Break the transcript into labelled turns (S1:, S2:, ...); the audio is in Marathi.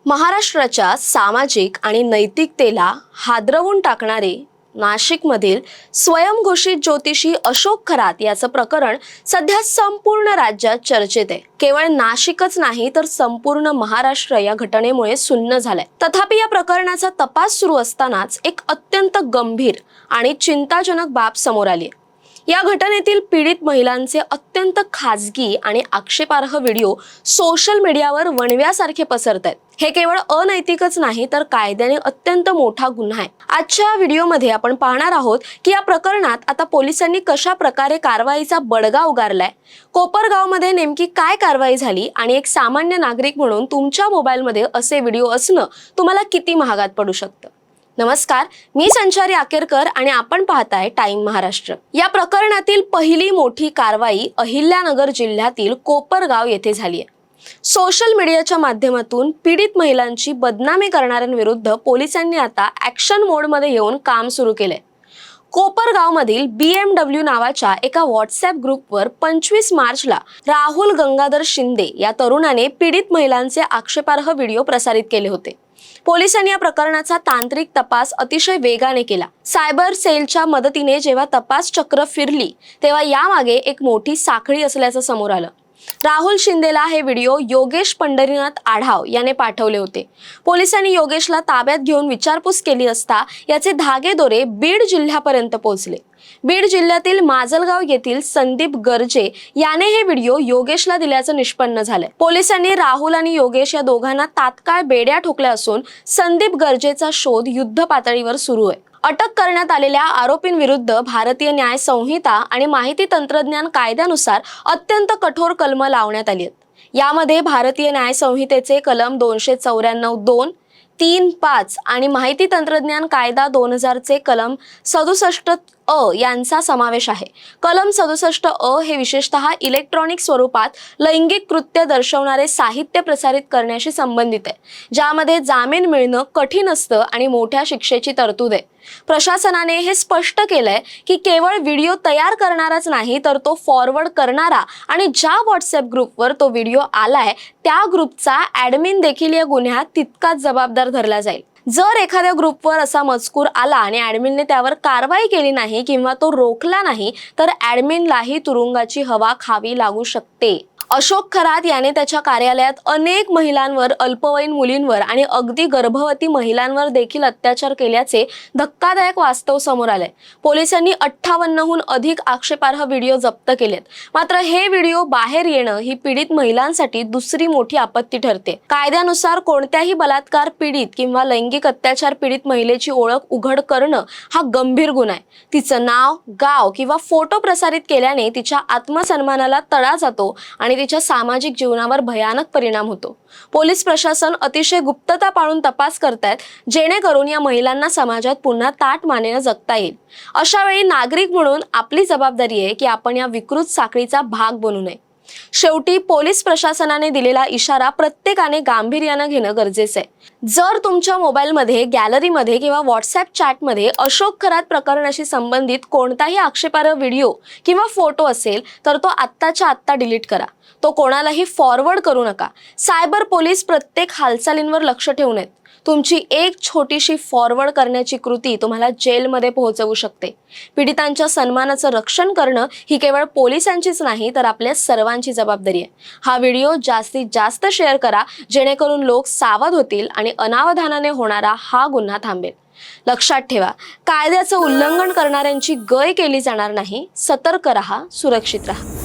S1: महाराष्ट्राच्या सामाजिक आणि नैतिकतेला हादरवून टाकणारे नाशिकमधील स्वयंघोषित ज्योतिषी अशोक खरात याचं प्रकरण सध्या संपूर्ण राज्यात चर्चेत आहे। केवळ नाशिकच नाही तर संपूर्ण महाराष्ट्र या घटनेमुळे सुन्न झालाय। तथापि या प्रकरणाचा तपास सुरू असतानाच एक अत्यंत गंभीर आणि चिंताजनक बाब समोर आली। या घटनेतील पीडित महिलांचे अत्यंत खाजगी आणि आक्षेपार्ह व्हिडिओ सोशल मीडियावर वणव्यासारखे पसरतात। हे केवळ अनैतिकच नाही तर कायद्याने अत्यंत मोठा गुन्हा आहे। आजच्या व्हिडिओमध्ये आपण पाहणार आहोत की या प्रकरणात आता पोलिसांनी कशा प्रकारे कारवाईचा बडगा उगारलाय, कोपरगावमध्ये नेमकी काय कारवाई झाली आणि एक सामान्य नागरिक म्हणून तुमच्या मोबाईलमध्ये असे व्हिडिओ असणं तुम्हाला किती महागात पडू शकतं। नमस्कार, मी संचारी आकेरकर आणि आपण पाहताय टाइम महाराष्ट्र। या प्रकरणातील पहिली मोठी कारवाई अहिल्यानगर जिल्ह्यातील कोपरगाव येथे झाली आहे। सोशल मीडियाच्या माध्यमातून पीडित महिलांची बदनामी करणाऱ्यांविरुद्ध पोलिसांनी आता ॲक्शन मोडमध्ये येऊन काम सुरू केलंय। कोपरगावमधील BMW नावाच्या एका व्हॉट्सॲप ग्रुपवर 25 मार्चला राहुल गंगाधर शिंदे या तरुणाने पीडित महिलांचे आक्षेपार्ह व्हिडिओ प्रसारित केले होते। पोलिसांनी या प्रकरणाचा तांत्रिक तपास अतिशय वेगाने केला। सायबर सेलच्या मदतीने जेव्हा तपास चक्र फिरली तेव्हा यामागे एक मोठी साखळी असल्याचं समोर आलं। राहुल शिंदेला हे व्हिडिओ योगेश पंढरीनाथ आढाव याने पाठवले होते। पोलिसांनी योगेशला ताब्यात घेऊन विचारपूस केली असता याचे धागेदोरे बीड जिल्ह्यापर्यंत पोहोचले। बीड जिल्ह्यातील माजलगाव येथील संदीप गर्जे याने हे व्हिडिओ योगेशला दिल्याचं निष्पन्न झालंय। पोलिसांनी राहुल आणि योगेश या दोघांना तात्काळ बेड्या ठोकल्या असून संदीप गर्जेचा शोध युद्ध पातळीवर सुरू आहे। अटक करण्यात आलेल्या आरोपींविरुद्ध भारतीय न्याय संहिता आणि माहिती तंत्रज्ञान कायद्यानुसार अत्यंत कठोर कलम लावण्यात आली आहेत। यामध्ये भारतीय न्याय संहितेचे कलम 294(2), 3, 5 आणि माहिती तंत्रज्ञान कायदा 2000 चे कलम 67 अ यांचा समावेश आहे। कलम 67 अ हे विशेषतः इलेक्ट्रॉनिक स्वरूपात लैंगिक कृत्य दर्शवणारे साहित्य प्रसारित करण्याशी संबंधित आहे, ज्यामध्ये जामीन मिळणं कठीण असतं आणि मोठ्या शिक्षेची तरतूद आहे। प्रशासनाने हे स्पष्ट केलंय की केवळ व्हिडिओ तयार करणाराच नाही तर तो फॉरवर्ड करणारा आणि ज्या व्हॉट्सॲप ग्रुपवर तो व्हिडिओ आलाय त्या ग्रुपचा ॲडमिन देखील या गुन्ह्यात तितकाच जबाबदार धरला जाईल। जर एखाद्या ग्रुपवर असा मजकूर आला आणि ॲडमिनने त्यावर कारवाई केली नाही किंवा तो रोखला नाही तर ॲडमिनलाही तुरुंगाची हवा खावी लागू शकते। अशोक खरात याने त्याच्या कार्यालयात अनेक महिलांवर, अल्पवयीन मुलींवर आणि अगदी गर्भवती महिलांवर देखील अत्याचार केल्याचे धक्कादायक वास्तव समोर आले। पोलिसांनी 58हून अधिक आक्षेपार्ह व्हिडिओ जप्त केलेत। मात्र हे व्हिडिओ बाहेर येणं ही पीडित महिलांसाठी दुसरी मोठी आपत्ती ठरते। कायद्यानुसार कोणत्याही बलात्कार पीडित किंवा लैंगिक अत्याचार पीडित महिलेची ओळख उघड करणं हा गंभीर गुन्हा आहे। तिचं नाव, गाव किंवा फोटो प्रसारित केल्याने तिच्या आत्मसन्मानाला तडा जातो आणि तिच्या सामाजिक जीवनावर भयानक परिणाम होतो। पोलीस प्रशासन अतिशय गुप्तता पाळून तपास करतायत, जेणेकरून या महिलांना समाजात पुन्हा ताठ मानेने जगता येईल। अशा वेळी नागरिक म्हणून आपली जबाबदारी आहे की आपण या विकृत साखळीचा भाग बनू नये। शेवटी पोलीस प्रशासनाने दिलेला इशारा प्रत्येकाने गांभीर्याने घेणं गरजेचं आहे। जर तुमच्या मोबाईलमध्ये, गॅलरीमध्ये किंवा व्हॉट्सॲप चॅटमध्ये अशोक खरात प्रकरणाशी संबंधित कोणताही आक्षेपार्ह व्हिडिओ किंवा फोटो असेल तर तो आत्ताच्या आत्ता डिलीट करा। तो कोणालाही फॉरवर्ड करू नका। सायबर पोलीस प्रत्येक हालचालींवर लक्ष ठेवून आहेत। तुमची एक छोटीशी फॉरवर्ड करण्याची कृती तुम्हाला जेलमध्ये पोहोचवू शकते। पीडितांच्या सन्मानाचं रक्षण करणं ही केवळ पोलिसांचीच नाही तर आपल्या सर्वांची जबाबदारी आहे। हा व्हिडिओ जास्तीत जास्त शेअर करा, जेणेकरून लोक सावध होतील आणि अनावधानाने होणारा हा गुन्हा थांबेल। लक्षात ठेवा, कायद्याचं उल्लंघन करणाऱ्यांची गय केली जाणार नाही। सतर्क रहा, सुरक्षित रहा।